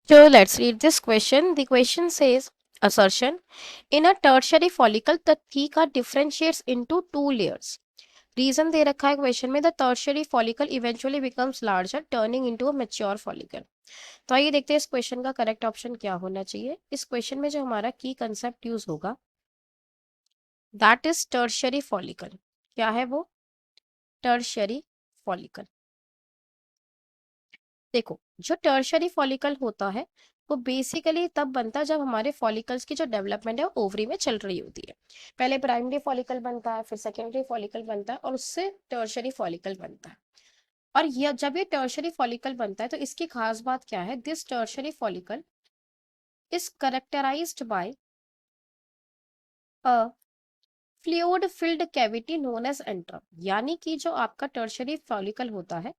So let's read this question. The question says assertion. In a tertiary follicle, the theca differentiates into two layers. Reason दे रखा है question में the tertiary follicle eventually becomes larger turning into a mature follicle. तो आइए देखते हैं इस question का करेक्ट ऑप्शन क्या होना चाहिए। इस क्वेश्चन में जो हमारा की कंसेप्ट यूज होगा दैट इज टर्शियरी फॉलिकल। क्या है वो? Tertiary follicle. देखो, जो टर्शियरी फॉलिकल होता है वो बेसिकली तब बनता है जब हमारे फॉलिकल्स की जो डेवलपमेंट है वो ओवरी में चल रही होती है। पहले प्राइमरी फॉलिकल बनता है, फिर सेकेंडरी फॉलिकल बनता है और उससे टर्शियरी फॉलिकल बनता है। और ये जब ये टर्शरी फॉलिकल बनता है तो इसकी खास बात क्या है? This tertiary follicle is characterised by a fluid filled cavity known as antrum. यानी कि जो आपका टर्शरी फॉलिकल होता है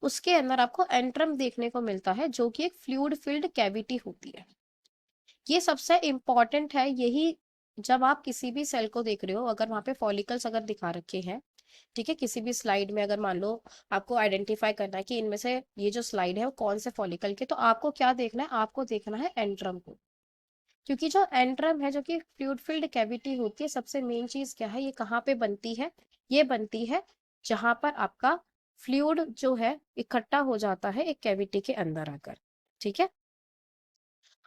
उसके अंदर आपको एंट्रम देखने को मिलता है जो कि एक फ्लूइड फिल्ड कैविटी होती है। ये सबसे इंपॉर्टेंट है। यही जब आप किसी भी सेल को देख रहे हो, अगर वहां पे फॉलिकल्स अगर दिखा रखे हैं, ठीक है, किसी भी स्लाइड में अगर मान लो आपको आइडेंटिफाई करना है कि इनमें से ये जो स्लाइड है वो कौन से फॉलिकल के, तो आपको क्या देखना है? आपको देखना है एंट्रम को। क्योंकि जो एंट्रम है जो कि फ्लूइड फिल्ड कैविटी होती है, सबसे मेन चीज क्या है? ये कहाँ पे बनती है? ये बनती है जहां पर आपका फ्लूइड जो है इकट्ठा हो जाता है एक कैविटी के अंदर आकर। ठीक है,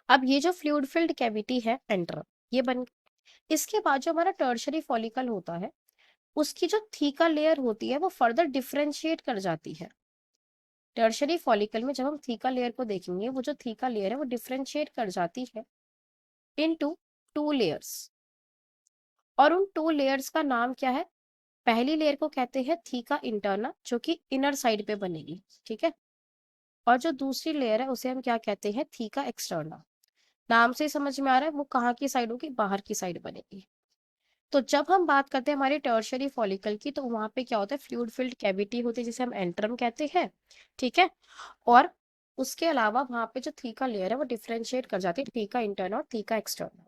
अब ये जो फ्लूइड फिल्ड कैविटी है एंट्रम, ये बन, इसके बाद जो हमारा टर्शरी फॉलिकल होता है उसकी जो थीका लेयर होती है वो फर्दर डिफरेंशिएट कर जाती है। टर्शरी फॉलिकल में जब हम थीका लेयर को देखेंगे, वो जो थीका लेयर है वो डिफरेंशिएट कर जाती है इनटू टू लेयर्स। और उन टू लेयर्स का नाम क्या है? पहली लेयर को कहते हैं थीका इंटरना जो कि इनर साइड पे बनेगी, ठीक है। और जो दूसरी लेयर है उसे हम क्या कहते हैं? Theca externa. नाम से ही समझ में आ रहा है वो कहाँ की साइड होगी? बाहर की साइड बनेगी। तो जब हम बात करते हैं हमारी टर्शरी फॉलिकल की, तो वहां पे क्या होता है? फ्लूइड फिल्ड कैविटी होती है जिसे हम एंट्रम कहते हैं, ठीक है। और उसके अलावा वहां पे जो थीका लेयर है वो डिफरेंशिएट कर जाती है थीका इंटरनल और थीका एक्सटर्नल।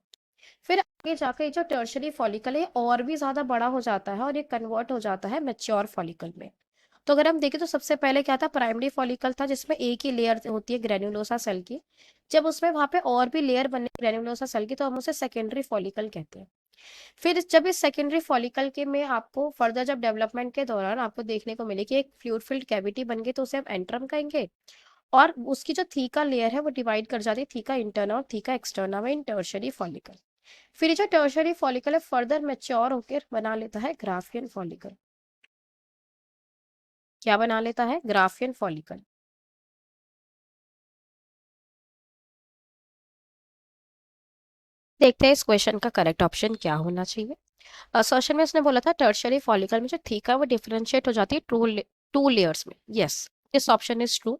फिर आगे जाकर ये जो टर्शरी फॉलिकल है और भी ज्यादा बड़ा हो जाता है और ये कन्वर्ट हो जाता है मैच्योर फॉलिकल में। तो अगर हम देखें तो सबसे पहले क्या था? प्राइमरी फॉलिकल था जिसमें एक ही लेयर होती है ग्रेन्युलोसा सेल की। जब उसमें वहां पे और भी लेयर बने ग्रेन्युलोसा सेल की तो हम उसे सेकेंडरी फॉलिकल कहते हैं। फिर जब इस सेकेंडरी फॉलिकल के में आपको फर्दर जब डेवलपमेंट के दौरान आपको देखने को मिले कि एक फ्लूइड फिल्ड कैविटी बन गई तो उसे हम एंट्रम कहेंगे। और उसकी जो थीका लेयर है वो डिवाइड कर जाती है थीका इंटरना और थीका एक्सटर्ना में इन टर्शरी फॉलिकल। फिर ये जो टर्शरी फॉलिकल है फर्दर मैच्योर होकर बना लेता है ग्राफियन फॉलिकल। क्या बना लेता है? Graafian follicle. देखते हैं इस क्वेश्चन का करेक्ट ऑप्शन क्या होना चाहिए। असर्शन में उसने बोला था टर्शरी फॉलिकल में जो थीका है वो डिफरेंशिएट हो जाती है टू लेयर्स में। Yes, this option is true.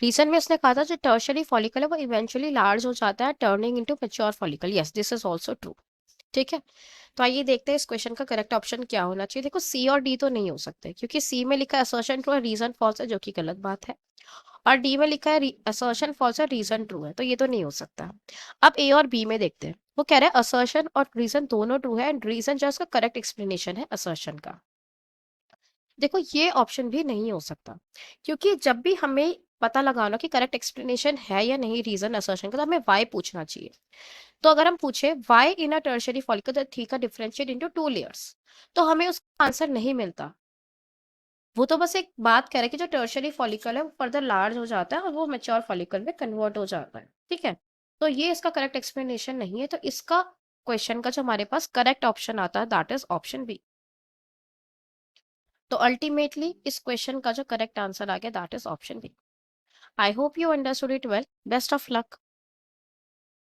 Reason में उसने कहा था जो टर्शरी फॉलिकल है वो इवेंचुअली लार्ज हो जाता है turning into mature follicle. Yes, this is also true. ठीक है, तो आइए देखते हैं इस क्वेश्चन का करेक्ट ऑप्शन क्या होना चाहिए। देखो, सी और डी तो नहीं हो सकते क्योंकि सी में लिखा है असर्शन ट्रू है रीजन फॉल्स है, जो कि गलत बात है। और डी में लिखा है असर्शन फॉल्स है रीजन ट्रू है, तो ये तो नहीं हो सकता। अब ए और बी में देखते हैं। वो कह रहे हैं असर्शन और रीजन दोनों ट्रू है एंड रीजन जो उसका करेक्ट एक्सप्लेनेशन है असर्शन का। देखो, ये ऑप्शन भी नहीं हो सकता क्योंकि जब भी हमें पता लगाना कि करेक्ट एक्सप्लेनेशन है या नहीं रीजन असर्शन का, तो हमें वाई पूछना चाहिए। तो अगर हम पूछे why in a tertiary follicle the theca differentiate into two layers, तो हमें उसका आंसर नहीं मिलता। वो तो बस एक बात कह रहा है कि जो टर्शियरी फॉलिकल है वो फर्दर लार्ज हो जाता है और वो मैच्योर फॉलिकल में कन्वर्ट हो जाता है, ठीक है। तो ये इसका करेक्ट एक्सप्लेनेशन नहीं है। तो इसका क्वेश्चन का जो हमारे पास करेक्ट ऑप्शन आता है दैट इज ऑप्शन बी। तो अल्टीमेटली इस क्वेश्चन का जो करेक्ट आंसर आ गया that is option B. I hope you understood it well. Best of luck.